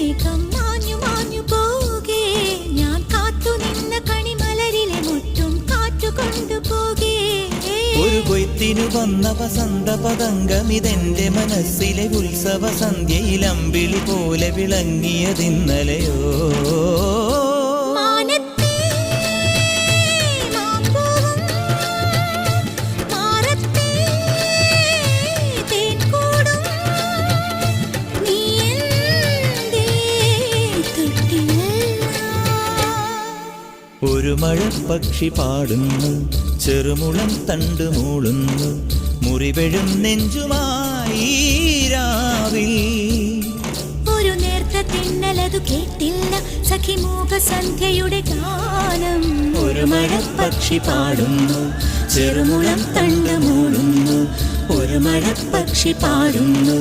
മേഘം മാഞ്ഞു മാഞ്ഞു പോകേ, ഞാൻ കാത്തു നിന്ന കണിമലരിലെ മുറ്റും കാറ്റു കൊണ്ടുപോകേ. ഒരു കൊയ്ത്തിനു വന്ന വസന്ത പതംഗമിതെന്റെ മനസ്സിലെ ഉത്സവ സന്ധ്യയിൽ അമ്പിളി പോലെ വിളങ്ങിയതിന്നലെയോ. ഒരു മഴപ്പക്ഷി പാടുന്നു, ചെറുമുളം തണ്ട് മൂളുന്നു, മുറിവെഴും നെഞ്ചുമായി രാവിൽ. ഒരു നേർത്ത തിന്നലതു കേട്ടില്ല സഖിമൂക സന്ധ്യയുടെ ഗാനം. ഒരു മഴപ്പക്ഷി പാടുന്നു, ചെറുമുളം തണ്ട് മൂളുന്നു, ഒരു മഴപ്പക്ഷി പാടുന്നു.